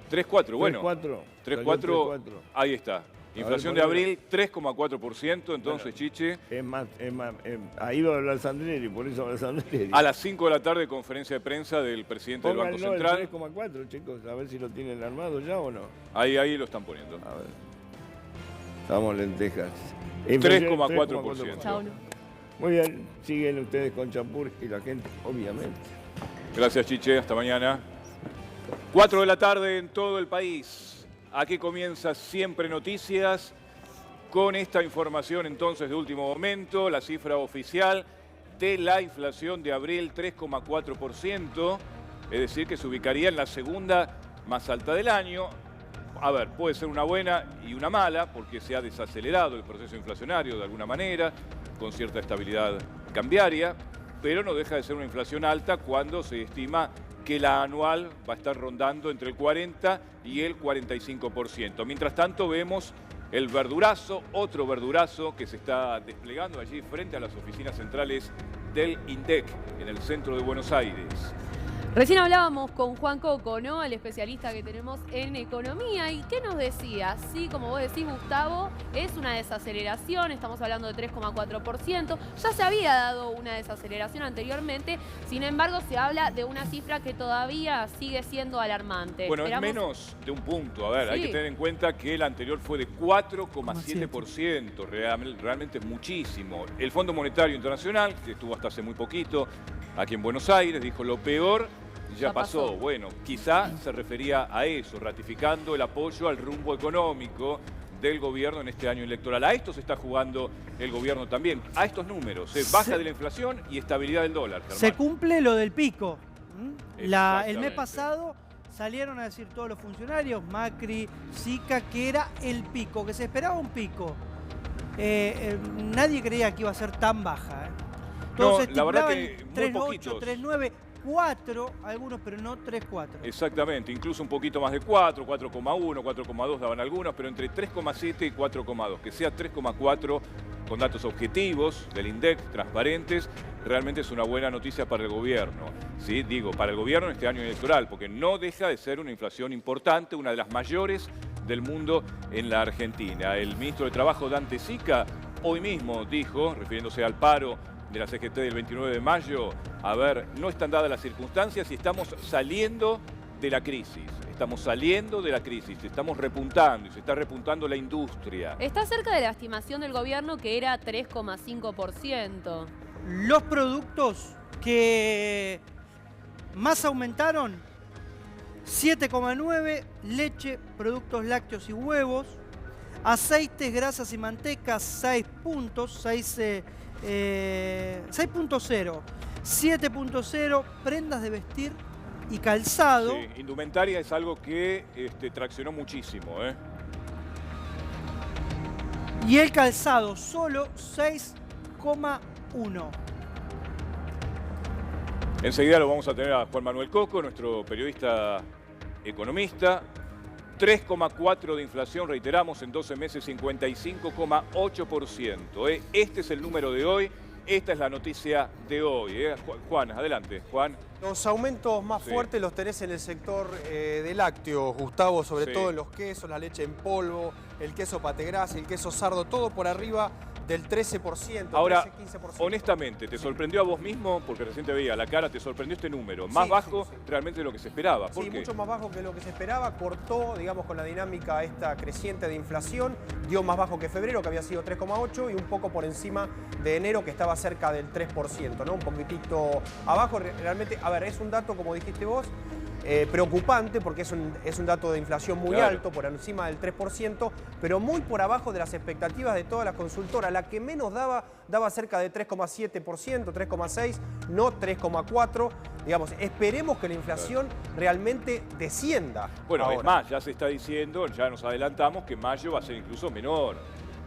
3,4, bueno. 3,4. 3,4, ahí está. Inflación de abril, 3,4%, entonces, bueno, Chiche. Es más, ahí va a hablar Sandreri, por eso habla Sandreri. A las 5 de la tarde, conferencia de prensa del presidente del Banco Central. El 3,4, chicos, a ver si lo tienen armado ya o no. Ahí lo están poniendo. A ver. Estamos lentejas. 3,4%. Chao. Muy bien, siguen ustedes con Champur y la gente, obviamente. Gracias, Chiche. Hasta mañana. 4 de la tarde en todo el país. Aquí comienza Siempre Noticias con esta información entonces de último momento, la cifra oficial de la inflación de abril, 3,4%, es decir, que se ubicaría en la segunda más alta del año. A ver, puede ser una buena y una mala, porque se ha desacelerado el proceso inflacionario de alguna manera, con cierta estabilidad cambiaria, pero no deja de ser una inflación alta cuando se estima que la anual va a estar rondando entre el 40 y el 45%. Mientras tanto vemos el verdurazo, otro verdurazo que se está desplegando allí frente a las oficinas centrales del INDEC en el centro de Buenos Aires. Recién hablábamos con Juan Coco, ¿no? El especialista que tenemos en economía. ¿Y qué nos decía? Sí, como vos decís, Gustavo, es una desaceleración, estamos hablando de 3,4%. Ya se había dado una desaceleración anteriormente, sin embargo, se habla de una cifra que todavía sigue siendo alarmante. Bueno, es menos de un punto. A ver, sí, hay que tener en cuenta que el anterior fue de 4,7%. Realmente es muchísimo. El Fondo Monetario Internacional, que estuvo hasta hace muy poquito aquí en Buenos Aires, dijo lo peor ya pasó. Bueno, quizá se refería a eso, ratificando el apoyo al rumbo económico del gobierno en este año electoral. A esto se está jugando el gobierno también, a estos números. Baja de la inflación y estabilidad del dólar. Germán. Se cumple lo del pico. El mes pasado salieron a decir todos los funcionarios, Macri, Sica, que era el pico, que se esperaba un pico. Nadie creía que iba a ser tan baja. Todos no, la verdad que muy 3,8, poquitos. 3,9, 4, algunos, pero no 3,4. Exactamente, incluso un poquito más de 4, 4,1, 4,2 daban algunos, pero entre 3,7 y 4,2. Que sea 3,4 con datos objetivos del INDEC, transparentes, realmente es una buena noticia para el gobierno. ¿Sí? Digo, para el gobierno en este año electoral, porque no deja de ser una inflación importante, una de las mayores del mundo en la Argentina. El ministro de Trabajo, Dante Sica, hoy mismo dijo, refiriéndose al paro de la CGT del 29 de mayo, a ver, no están dadas las circunstancias y estamos saliendo de la crisis. Estamos saliendo de la crisis, estamos repuntando y se está repuntando la industria. Está cerca de la estimación del gobierno que era 3,5%. Los productos que más aumentaron, 7,9, leche, productos lácteos y huevos, aceites, grasas y mantecas, 6 puntos, 6.0, 7.0, prendas de vestir y calzado. Sí, indumentaria es algo que traccionó muchísimo. Y el calzado solo 6,1. Enseguida lo vamos a tener a Juan Manuel Coco, nuestro periodista economista. 3,4 de inflación, reiteramos, en 12 meses 55,8%. Este es el número de hoy, esta es la noticia de hoy. Juan, adelante, Juan. Los aumentos más fuertes los tenés en el sector de lácteos, Gustavo, sobre todo en los quesos, la leche en polvo, el queso pategras, el queso sardo, todo por arriba del 13%, ahora, 13-15%. Honestamente, ¿te sorprendió a vos mismo? Porque recién te veía la cara, ¿te sorprendió este número? Más bajo realmente de lo que se esperaba. ¿Por qué? Mucho más bajo que lo que se esperaba. Cortó, digamos, con la dinámica esta creciente de inflación. Dio más bajo que febrero, que había sido 3,8, y un poco por encima de enero, que estaba cerca del 3%, ¿no? Un poquitito abajo. Realmente, a ver, es un dato, como dijiste vos, preocupante, porque es un dato de inflación muy alto, por encima del 3%, pero muy por abajo de las expectativas de todas las consultoras. La que menos daba cerca de 3,7%, 3,6%, no 3,4%. Digamos, esperemos que la inflación realmente descienda. Bueno, ahora. Es más, ya se está diciendo, ya nos adelantamos, que mayo va a ser incluso menor,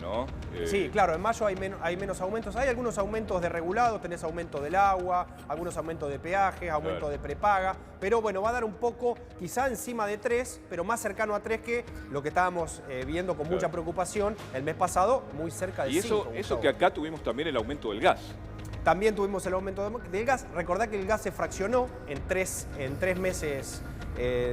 ¿no? Sí, claro, en mayo hay menos aumentos. Hay algunos aumentos de regulado, tenés aumento del agua, algunos aumentos de peajes, aumento de prepaga. Pero bueno, va a dar un poco, quizá encima de 3, pero más cercano a 3 que lo que estábamos viendo con mucha preocupación el mes pasado, muy cerca de 5. Y eso que acá tuvimos también el aumento del gas. También tuvimos el aumento del gas. Recordá que el gas se fraccionó en tres meses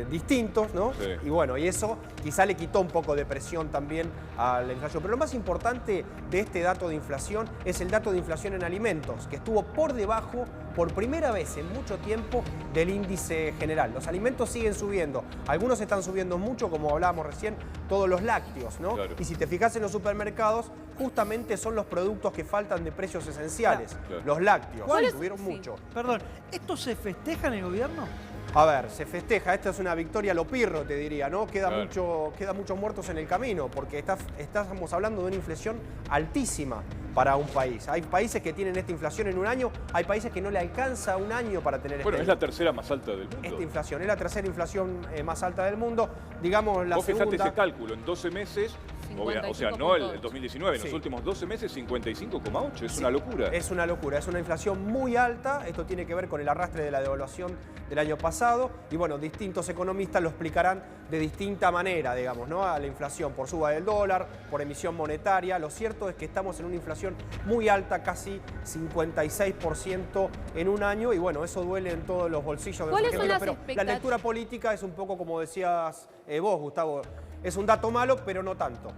distintos, ¿no? Sí. Y bueno, y eso quizá le quitó un poco de presión también a la inflación. Pero lo más importante de este dato de inflación es el dato de inflación en alimentos, que estuvo por debajo, por primera vez en mucho tiempo, del índice general. Los alimentos siguen subiendo. Algunos están subiendo mucho, como hablábamos recién, todos los lácteos, ¿no? Claro. Y si te fijas en los supermercados, justamente son los productos que faltan de precios esenciales. Claro. Los lácteos ¿Cuál es? subieron Sí. mucho. Perdón, ¿esto se festeja en el gobierno? A ver, se festeja, esta es una victoria a lo pirro, te diría, ¿no? Queda Claro. muchos muertos en el camino, porque estamos hablando de una inflación altísima para un país. Hay países que tienen esta inflación en un año, hay países que no le alcanza un año para tener Bueno, es esta la tercera más alta del mundo. esta inflación. Es la tercera inflación más alta del mundo, digamos la Vos fijate segunda. ese cálculo, en 12 meses, o sea, no el 2019, en Sí. los últimos 12 meses 55,8, es una locura. Es una locura, es una inflación muy alta. Esto tiene que ver con el arrastre de la devaluación del año pasado. Y bueno, distintos economistas lo explicarán de distinta manera, digamos, ¿no? A la inflación por suba del dólar, por emisión monetaria. Lo cierto es que estamos en una inflación muy alta, casi 56% en un año. Y bueno, eso duele en todos los bolsillos de los ¿Cuáles son argentinos. las Pero la expectativas? lectura política es un poco como decías vos, Gustavo. Es un dato malo, pero no tanto.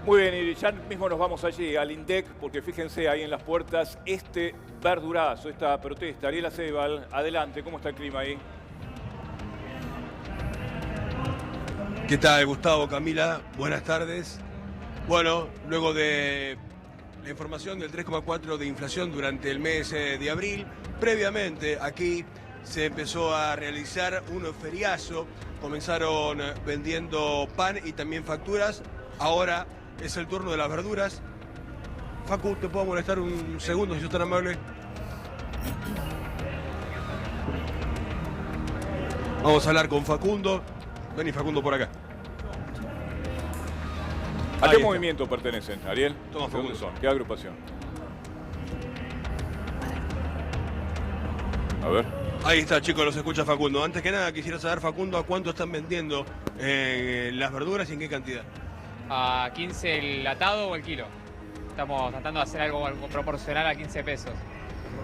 Muy bien, y ya mismo nos vamos allí, al INDEC, porque fíjense ahí en las puertas este verdurazo, esta protesta. Ariel Acebal, adelante, ¿cómo está el clima ahí? ¿Qué tal, Gustavo, Camila? Buenas tardes. Bueno, luego de la información del 3,4 de inflación durante el mes de abril, previamente aquí se empezó a realizar un feriazo. Comenzaron vendiendo pan y también facturas. Ahora es el turno de las verduras. Facu, ¿te puedo molestar un segundo si sos tan amable? Vamos a hablar con Facundo. Vení, Facundo, por acá. ¿A Ahí qué está. movimiento pertenecen, Ariel? Toma, ¿De dónde Facundo. son? ¿Qué agrupación? A ver. Ahí está, chicos, los escucha Facundo. Antes que nada, quisiera saber, Facundo, a cuánto están vendiendo las verduras y en qué cantidad. A 15 el atado o el kilo. Estamos tratando de hacer algo proporcional a 15 pesos.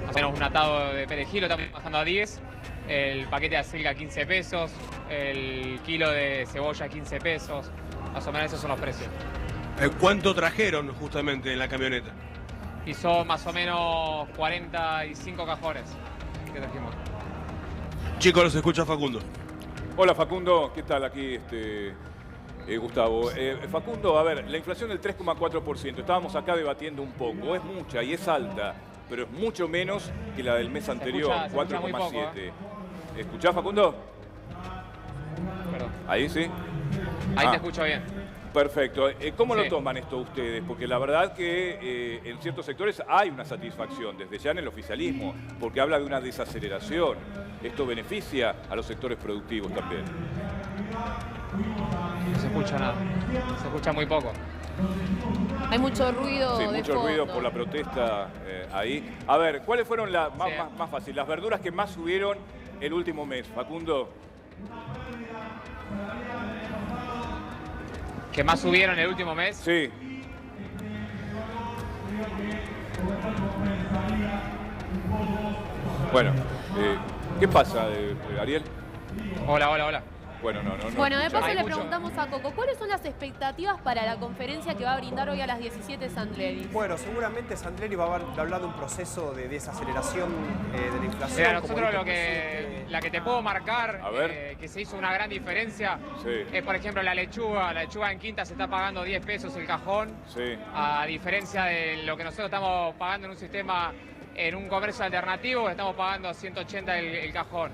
Más o menos un atado de perejil lo estamos bajando a 10, el paquete de acelga a 15 pesos, el kilo de cebolla a 15 pesos. Más o menos esos son los precios. ¿Cuánto trajeron justamente en la camioneta? Y son más o menos 45 cajones que trajimos. Chicos, los escucha Facundo. Hola Facundo, ¿qué tal? Aquí Gustavo. Facundo, a ver, la inflación del 3,4%, estábamos acá debatiendo un poco, es mucha y es alta, pero es mucho menos que la del mes anterior, se escucha muy poco, 4,7. ¿Escuchás, Facundo? Perdón. Ahí sí. Ahí Ah. te escucho bien. Perfecto. ¿Cómo lo Sí. toman esto ustedes? Porque la verdad que en ciertos sectores hay una satisfacción, desde ya en el oficialismo, porque habla de una desaceleración. Esto beneficia a los sectores productivos también. No se escucha nada. Se escucha muy poco. Hay mucho ruido Sí, de mucho fondo. ruido por la protesta ahí. A ver, ¿cuáles fueron las más, Sí. más fácil? Las verduras que más subieron el último mes, Facundo. ¿Que más subieron el último mes? Sí. Bueno, ¿qué pasa, Ariel? Hola, hola, hola. Bueno, no. Bueno, de escucha. paso Hay le mucho. preguntamos a Coco, ¿cuáles son las expectativas para la conferencia que va a brindar hoy a las 17 Sandleri? Bueno, seguramente Sandleri va a hablar de un proceso de desaceleración de la inflación. Mira, como nosotros dijo lo el que, presidente. la que te puedo marcar, A ver. que se hizo una gran diferencia, Sí. es por ejemplo la lechuga. La lechuga en Quinta se está pagando 10 pesos el cajón, Sí. a diferencia de lo que nosotros estamos pagando en un sistema, en un comercio alternativo, que estamos pagando 180 el cajón.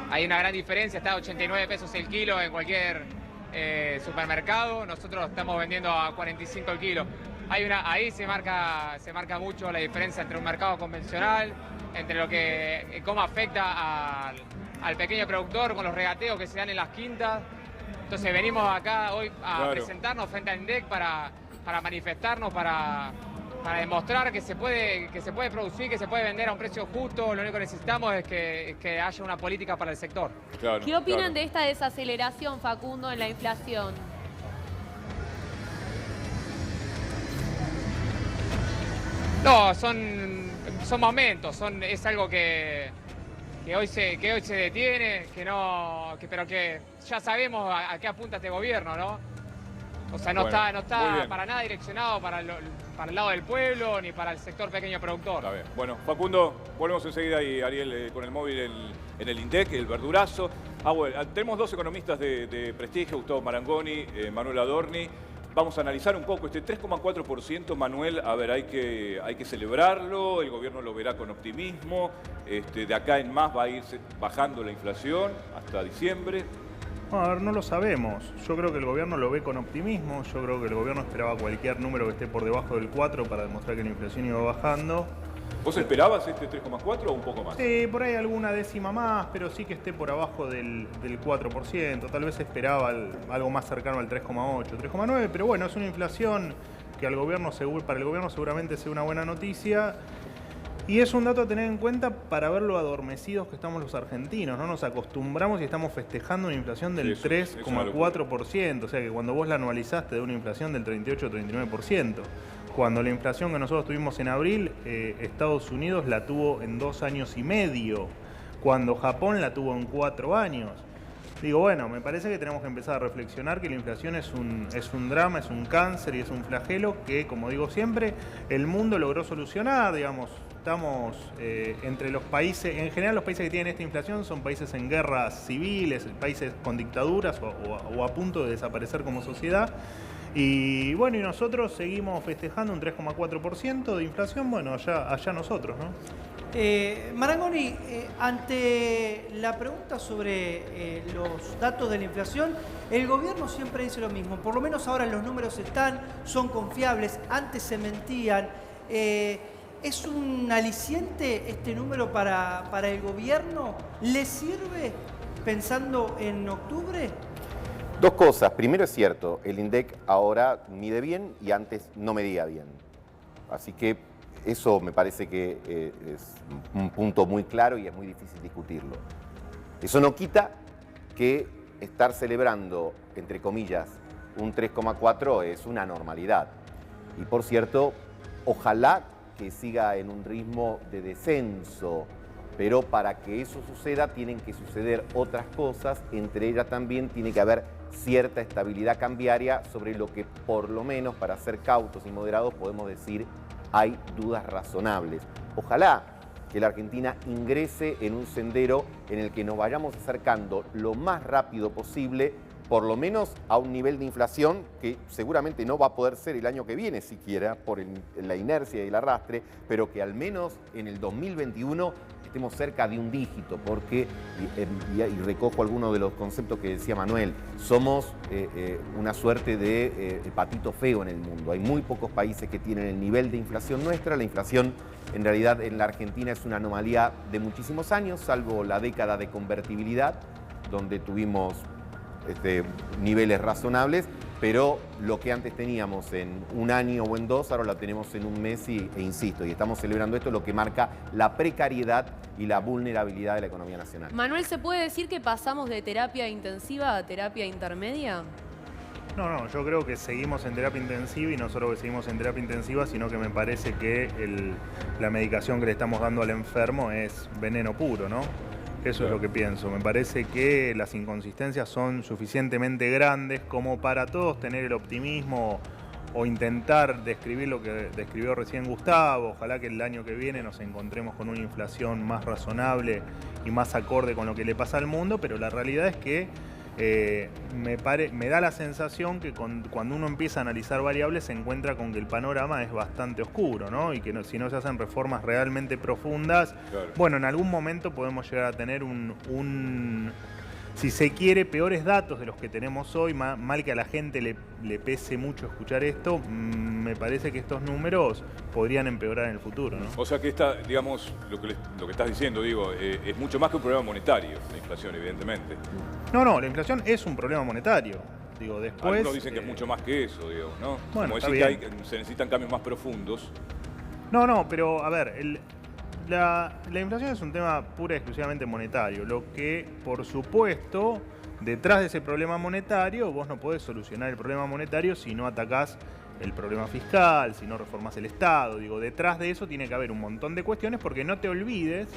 Hay una gran diferencia, está a 89 pesos el kilo en cualquier supermercado, nosotros estamos vendiendo a 45 el kilo. Ahí se marca mucho la diferencia entre un mercado convencional, entre lo que cómo afecta al pequeño productor con los regateos que se dan en las quintas. Entonces venimos acá hoy a Claro. presentarnos frente a INDEC para manifestarnos, para demostrar que se puede producir, que se puede vender a un precio justo. Lo único que necesitamos es que haya una política para el sector. Claro, ¿Qué opinan claro. de esta desaceleración, Facundo, en la inflación? No, son momentos, es algo que que hoy se detiene, pero que ya sabemos a qué apunta este gobierno, ¿no? O sea, no está para nada direccionado para el lado del pueblo ni para el sector pequeño productor. Está bien. Bueno, Facundo, volvemos enseguida y Ariel con el móvil en el INDEC, el verdurazo. Bueno, tenemos dos economistas de prestigio, Gustavo Marangoni, Manuel Adorni. Vamos a analizar un poco este 3,4%, Manuel. A ver, hay que celebrarlo, el gobierno lo verá con optimismo. De acá en más va a ir bajando la inflación hasta diciembre. A ver, no lo sabemos. Yo creo que el gobierno lo ve con optimismo. Yo creo que el gobierno esperaba cualquier número que esté por debajo del 4 para demostrar que la inflación iba bajando. ¿Vos esperabas este 3,4 o un poco más? Sí, por ahí alguna décima más, pero sí que esté por abajo del 4%. Tal vez esperaba algo más cercano al 3,8, 3,9, pero bueno, es una inflación que para el gobierno seguramente sea una buena noticia. Y es un dato a tener en cuenta para ver lo adormecidos que estamos los argentinos. No nos acostumbramos y estamos festejando una inflación del 3,4%. O sea que cuando vos la anualizaste de una inflación del 38-39%. Cuando la inflación que nosotros tuvimos en abril, Estados Unidos la tuvo en 2 años y medio. Cuando Japón la tuvo en 4 años. Digo, bueno, me parece que tenemos que empezar a reflexionar que la inflación es un drama, es un cáncer y es un flagelo que, como digo siempre, el mundo logró solucionar, digamos. Estamos entre los países, en general los países que tienen esta inflación son países en guerras civiles, países con dictaduras o a punto de desaparecer como sociedad. Y bueno, y nosotros seguimos festejando un 3,4% de inflación, bueno, allá nosotros, ¿no? Marangoni, ante la pregunta sobre los datos de la inflación, el gobierno siempre dice lo mismo, por lo menos ahora los números son confiables, antes se mentían. ¿Es un aliciente este número para el gobierno? ¿Le sirve pensando en octubre? Dos cosas. Primero, es cierto, el INDEC ahora mide bien y antes no medía bien. Así que eso me parece que es un punto muy claro y es muy difícil discutirlo. Eso no quita que estar celebrando, entre comillas, un 3,4 es una normalidad. Y por cierto, ojalá que siga en un ritmo de descenso, pero para que eso suceda tienen que suceder otras cosas, entre ellas también tiene que haber cierta estabilidad cambiaria sobre lo que por lo menos para ser cautos y moderados podemos decir hay dudas razonables. Ojalá que la Argentina ingrese en un sendero en el que nos vayamos acercando lo más rápido posible, por lo menos a un nivel de inflación que seguramente no va a poder ser el año que viene siquiera por la inercia y el arrastre, pero que al menos en el 2021 estemos cerca de un dígito, porque, y recojo algunos de los conceptos que decía Manuel, somos una suerte de patito feo en el mundo. Hay muy pocos países que tienen el nivel de inflación nuestra. La inflación en realidad en la Argentina es una anomalía de muchísimos años, salvo la década de convertibilidad, donde tuvimos niveles razonables, pero lo que antes teníamos en un año o en 2, ahora lo tenemos en un mes e insisto, y estamos celebrando esto, lo que marca la precariedad y la vulnerabilidad de la economía nacional. Manuel, ¿se puede decir que pasamos de terapia intensiva a terapia intermedia? No, yo creo que seguimos en terapia intensiva y no solo que seguimos en terapia intensiva, sino que me parece que la medicación que le estamos dando al enfermo es veneno puro, ¿no? Eso es lo que pienso. Me parece que las inconsistencias son suficientemente grandes como para todos tener el optimismo o intentar describir lo que describió recién Gustavo. Ojalá que el año que viene nos encontremos con una inflación más razonable y más acorde con lo que le pasa al mundo, pero la realidad es que me da la sensación que cuando uno empieza a analizar variables se encuentra con que el panorama es bastante oscuro, ¿no? Y que si no se hacen reformas realmente profundas, claro, bueno, en algún momento podemos llegar a tener si se quiere, peores datos de los que tenemos hoy. Mal que a la gente le pese mucho escuchar esto, me parece que estos números podrían empeorar en el futuro, ¿no? O sea que digamos, lo que estás diciendo, digo, es mucho más que un problema monetario, la inflación, evidentemente. No, la inflación es un problema monetario. Digo, después... Algunos dicen que es mucho más que eso, digo, ¿no? Bueno, como decir que se necesitan cambios más profundos. No, pero a ver, la inflación es un tema pura y exclusivamente monetario. Lo que, por supuesto, detrás de ese problema monetario, vos no podés solucionar el problema monetario si no atacás el problema fiscal, si no reformás el Estado. Digo, detrás de eso tiene que haber un montón de cuestiones, porque no te olvides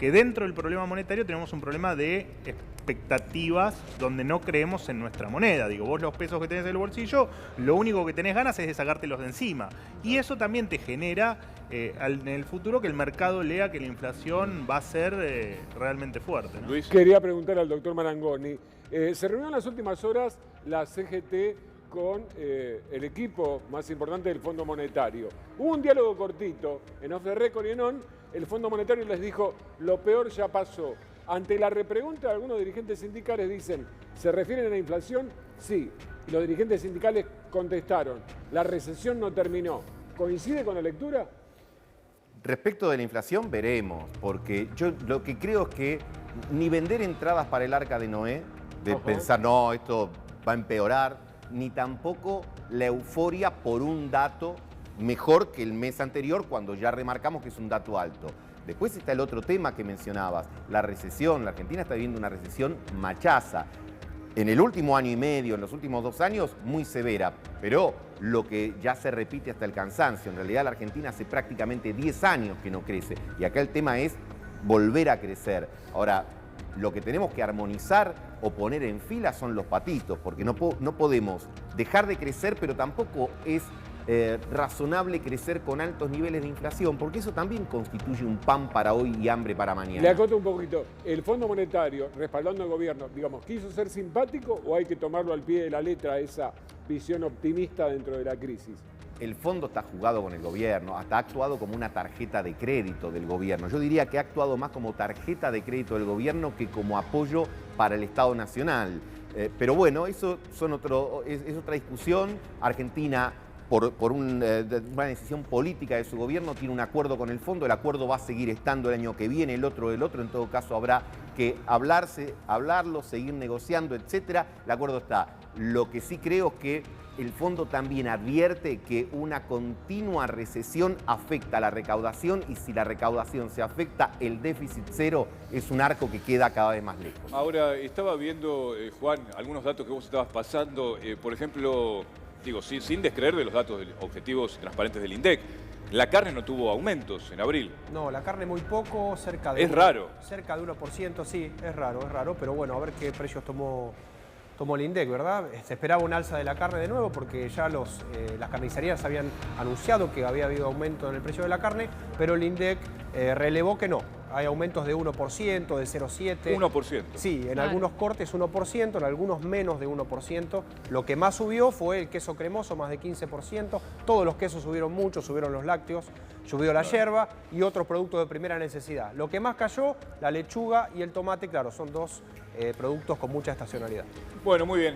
que dentro del problema monetario tenemos un problema de expectativas donde no creemos en nuestra moneda. Digo, vos los pesos que tenés en el bolsillo, lo único que tenés ganas es de sacártelos de encima. Y eso también te genera en el futuro que el mercado lea que la inflación va a ser realmente fuerte, ¿no? Luis. Quería preguntar al doctor Marangoni. Se reunió en las últimas horas la CGT con el equipo más importante del Fondo Monetario. Hubo un diálogo cortito en off the record y en on. El Fondo Monetario les dijo, lo peor ya pasó. Ante la repregunta, algunos dirigentes sindicales dicen, ¿se refieren a la inflación? Sí. Y los dirigentes sindicales contestaron, la recesión no terminó. ¿Coincide con la lectura? Respecto de la inflación, veremos, porque yo lo que creo es que ni vender entradas para el Arca de Noé, de pensar, no, esto va a empeorar, ni tampoco la euforia por un dato mejor que el mes anterior, cuando ya remarcamos que es un dato alto. Después está el otro tema que mencionabas, la recesión. La Argentina está viviendo una recesión machaza. En el último año y medio, en los últimos 2 años, muy severa, pero lo que ya se repite hasta el cansancio. En realidad la Argentina hace prácticamente 10 años que no crece y acá el tema es volver a crecer. Ahora, lo que tenemos que armonizar o poner en fila son los patitos, porque no podemos dejar de crecer, pero tampoco es razonable crecer con altos niveles de inflación, porque eso también constituye un pan para hoy y hambre para mañana. Le acoto un poquito. El Fondo Monetario, respaldando al gobierno, digamos, ¿quiso ser simpático o hay que tomarlo al pie de la letra esa visión optimista dentro de la crisis? El fondo está jugado con el gobierno, hasta ha actuado como una tarjeta de crédito del gobierno. Yo diría que ha actuado más como tarjeta de crédito del gobierno que como apoyo para el Estado Nacional. Pero bueno, eso es otra discusión. Argentina, por una decisión política de su gobierno, tiene un acuerdo con el fondo. El acuerdo va a seguir estando el año que viene, el otro. En todo caso habrá que hablarlo, seguir negociando, etcétera. El acuerdo está. Lo que sí creo es que el fondo también advierte que una continua recesión afecta a la recaudación, y si la recaudación se afecta, el déficit cero es un arco que queda cada vez más lejos. Ahora, estaba viendo, Juan, algunos datos que vos estabas pasando. Por ejemplo, digo, sin descreer de los datos objetivos y transparentes del INDEC, la carne no tuvo aumentos en abril. No, la carne muy poco, cerca de... Es raro. Cerca de 1%, sí, es raro, pero bueno, a ver qué precios tomó el INDEC, ¿verdad? Se esperaba un alza de la carne de nuevo porque ya las carnicerías habían anunciado que había habido aumento en el precio de la carne, pero el INDEC relevó que no. Hay aumentos de 1%, de 0,7%. 1%. Sí, en algunos cortes 1%, en algunos menos de 1%. Lo que más subió fue el queso cremoso, más de 15%. Todos los quesos subieron mucho, subieron los lácteos, subió la yerba y otros productos de primera necesidad. Lo que más cayó, la lechuga y el tomate, claro, son dos productos con mucha estacionalidad. Bueno, muy bien.